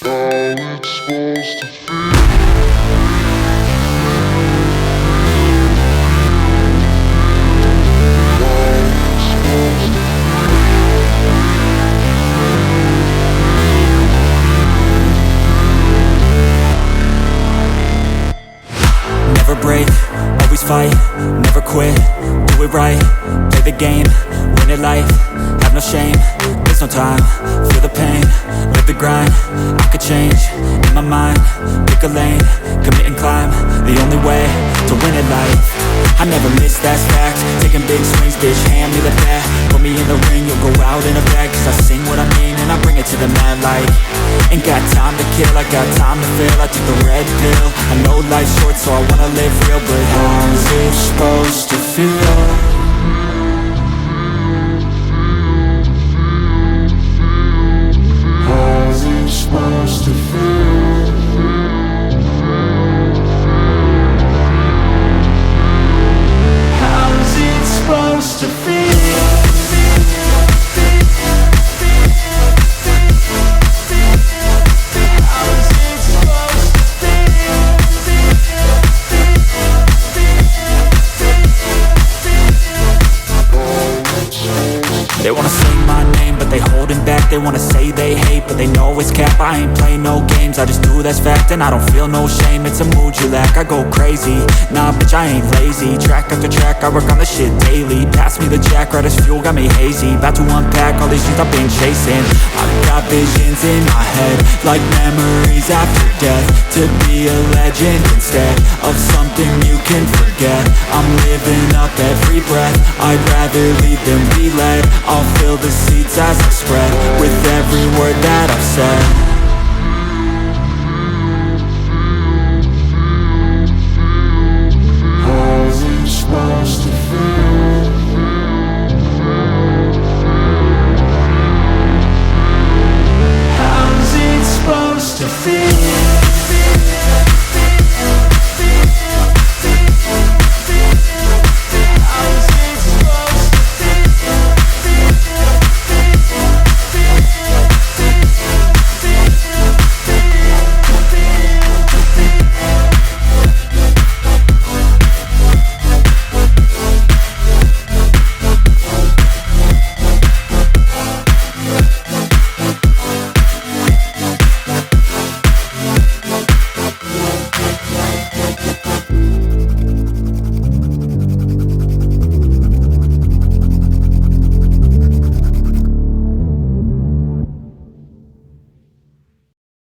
How it's supposed to feel. Never break, always fight, never quit, do it right, play the game, win it life, have no shame, there's no time, feel the pain, live the grind, I could change, in my mind, pick a lane, commit and climb, the only way to win at life. I never miss, that's fact, taking big swings, bitch, hand me the bat, put me in the ring, you'll go out in a bag, cause I sing what I mean and I bring it to the mad light. Ain't got time to kill, I got time to feel, I took the red pill, I know life's short so I wanna live real, but how's it supposed to feel? How's it supposed to feel? How's it supposed to feel? They wanna say my name, but they holding back. They wanna say they hate, but they know it's cap. I ain't play no games, I just do that's fact. And I don't feel no shame, it's a mood you lack. I go crazy, nah bitch I ain't lazy. Track after track, I work on this shit daily. Pass me the jack, right as fuel, got me hazy. About to unpack all these things I've been chasing. I've got visions in my head, like memories after death. To be a legend instead of something you can forget. I'm living up every breath, I'd rather lead than be led. I'll fill the seats as I spread with every word that I've said.